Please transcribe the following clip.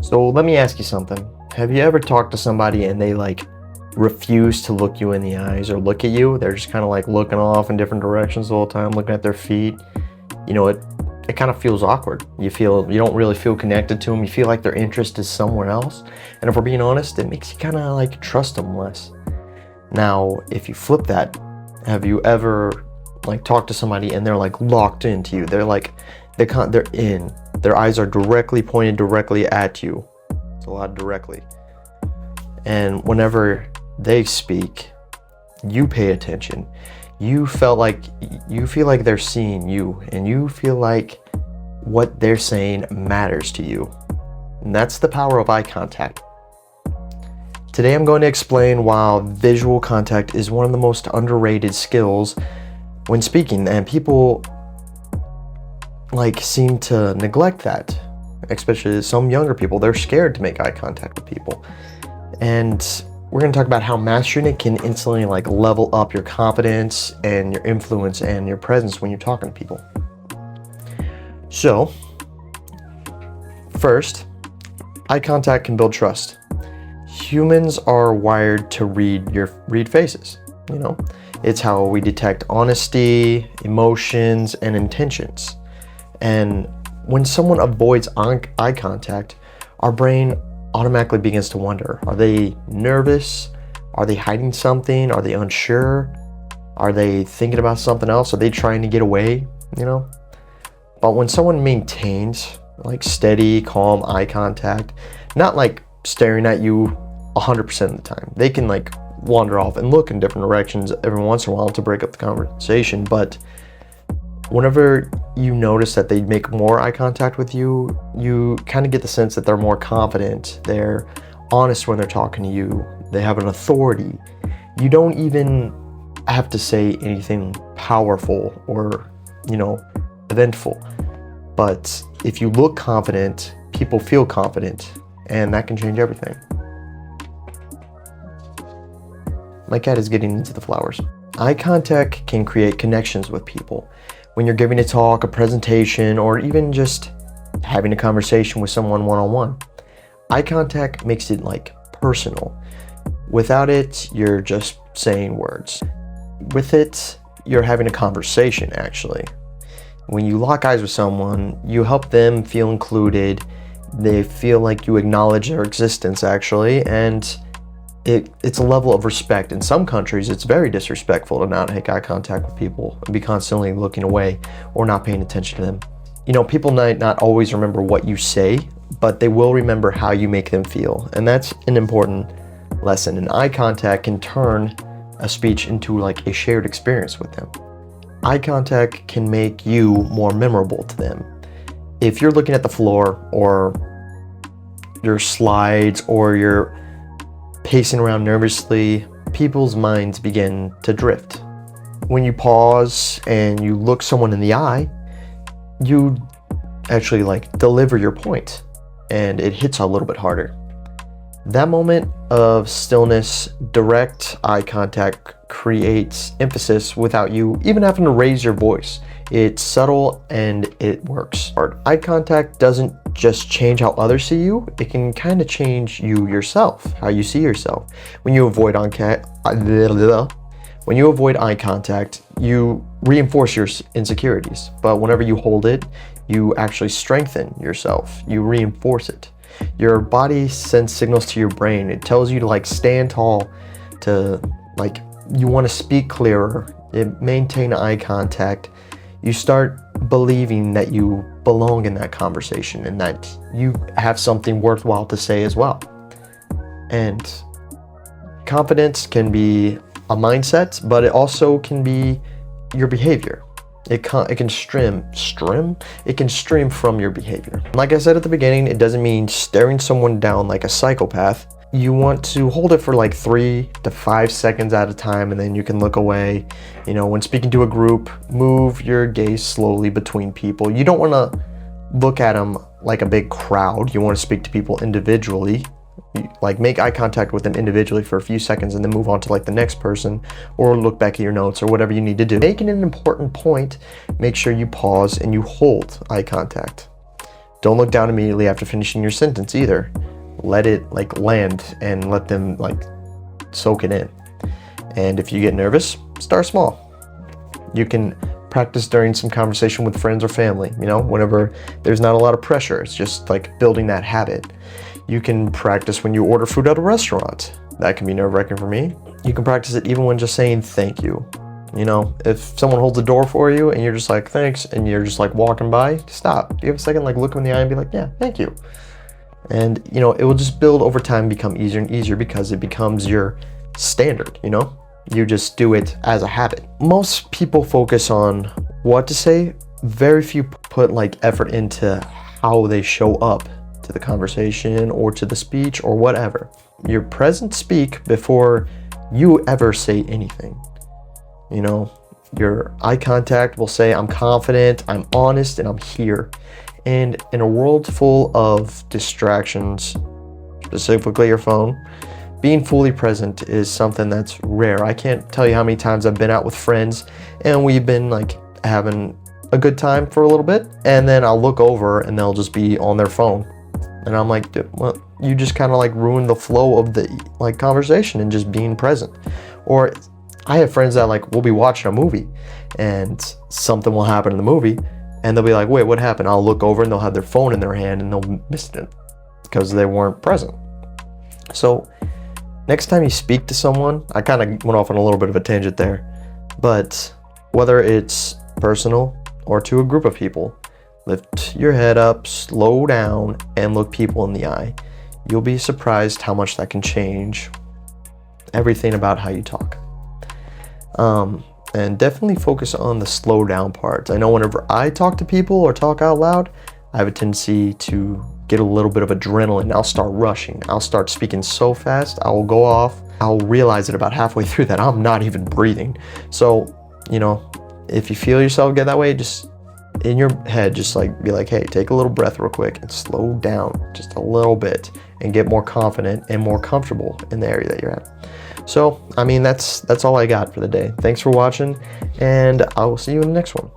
So let me ask you something. Have you ever talked to somebody and they refuse to look you in the eyes or look at you? They're just kind of like looking off in different directions the whole time, looking at their feet. It kind of feels awkward. You don't really feel connected to them. You feel like their interest is somewhere else. And if we're being honest, it makes you kind of trust them less. Now, if you flip that, have you ever talked to somebody and they're locked into you? They're in. Their eyes are directly pointed directly at you. It's a lot directly. And whenever they speak, you pay attention. You feel like they're seeing you, and you feel like what they're saying matters to you. And that's the power of eye contact. Today I'm going to explain why visual contact is one of the most underrated skills when speaking, and people seem to neglect that, especially some younger people. They're scared to make eye contact with people. And we're going to talk about how mastering it can instantly level up your confidence and your influence and your presence when you're talking to people. So, first, eye contact can build trust. Humans are wired to read faces, It's how we detect honesty, emotions, and intentions. And when someone avoids eye contact, our brain automatically begins to wonder, are they nervous? Are they hiding something? Are they unsure? Are they thinking about something else? Are they trying to get away? But when someone maintains steady, calm eye contact, not staring at you 100% of the time. They can wander off and look in different directions every once in a while to break up the conversation, but whenever you notice that they make more eye contact with you, you kind of get the sense that they're more confident, they're honest when they're talking to you, they have an authority. You don't even have to say anything powerful or, eventful. But if you look confident, people feel confident, and that can change everything. My cat is getting into the flowers. Eye contact can create connections with people. When you're giving a talk, a presentation, or even just having a conversation with someone one-on-one, eye contact makes it personal. Without it, you're just saying words. With it, you're having a conversation, actually. When you lock eyes with someone, you help them feel included. They feel like you acknowledge their existence, actually, and it's a level of respect. In some countries, it's very disrespectful to not make eye contact with people and be constantly looking away or not paying attention to them. People might not always remember what you say, but they will remember how you make them feel. And that's an important lesson. And eye contact can turn a speech into a shared experience with them. Eye contact can make you more memorable to them. If you're looking at the floor or your slides or you're pacing around nervously, people's minds begin to drift. When you pause and you look someone in the eye, you actually deliver your point, and it hits a little bit harder. That moment of stillness, direct eye contact creates emphasis without you even having to raise your voice. It's subtle and it works. Eye contact doesn't just change how others see you, it can kind of change you yourself, how you see yourself. When you avoid eye contact, you reinforce your insecurities. But whenever you hold it, you actually strengthen yourself. You reinforce it. Your body sends signals to your brain. It tells you to stand tall, to you want to speak clearer, maintain eye contact. You start believing that you belong in that conversation and that you have something worthwhile to say as well. And confidence can be a mindset, but it also can be your behavior. It can stream from your behavior. Like I said at the beginning, it doesn't mean staring someone down like a psychopath. You want to hold it for 3 to 5 seconds at a time, and then you can look away. When speaking to a group, move your gaze slowly between people. You don't want to look at them like a big crowd. You want to speak to people individually. Make eye contact with them individually for a few seconds and then move on to the next person, or look back at your notes or whatever you need to do. Making an important point, make sure you pause and you hold eye contact. Don't look down immediately after finishing your sentence either. Let it like land and let them like soak it in. And if you get nervous, start small. You can practice during some conversation with friends or family, whenever there's not a lot of pressure. It's just like building that habit. You can practice when you order food at a restaurant. That can be nerve-wracking for me. You can practice it even when just saying thank you. If someone holds the door for you and you're just like, thanks, and you're just like walking by, stop. You have a second, like look them in the eye and be like, yeah, thank you. And, it will just build over time, become easier and easier because it becomes your standard, You just do it as a habit. Most people focus on what to say. Very few put like effort into how they show up to the conversation or to the speech or whatever. You're present speak before you ever say anything. Your eye contact will say, I'm confident, I'm honest, and I'm here. And in a world full of distractions, specifically your phone, being fully present is something that's rare. I can't tell you how many times I've been out with friends and we've been like having a good time for a little bit, and then I'll look over and they'll just be on their phone. And I'm like, dude, well, you just kind of like ruined the flow of the like conversation and just being present. Or I have friends that like will be watching a movie and something will happen in the movie and they'll be like, wait, what happened? I'll look over and they'll have their phone in their hand and they'll miss it because they weren't present. So next time you speak to someone, I kind of went off on a little bit of a tangent there, but whether it's personal or to a group of people, lift your head up, slow down, and look people in the eye. You'll be surprised how much that can change everything about how you talk. And definitely focus on the slow down parts. I know whenever I talk to people or talk out loud, I have a tendency to get a little bit of adrenaline. I'll start rushing. I'll start speaking so fast, I will go off. I'll realize it about halfway through that I'm not even breathing. So, if you feel yourself get that way, just in your head, just like be like, hey, take a little breath real quick and slow down just a little bit and get more confident and more comfortable in the area that you're at. So, that's all I got for the day. Thanks for watching, and I will see you in the next one.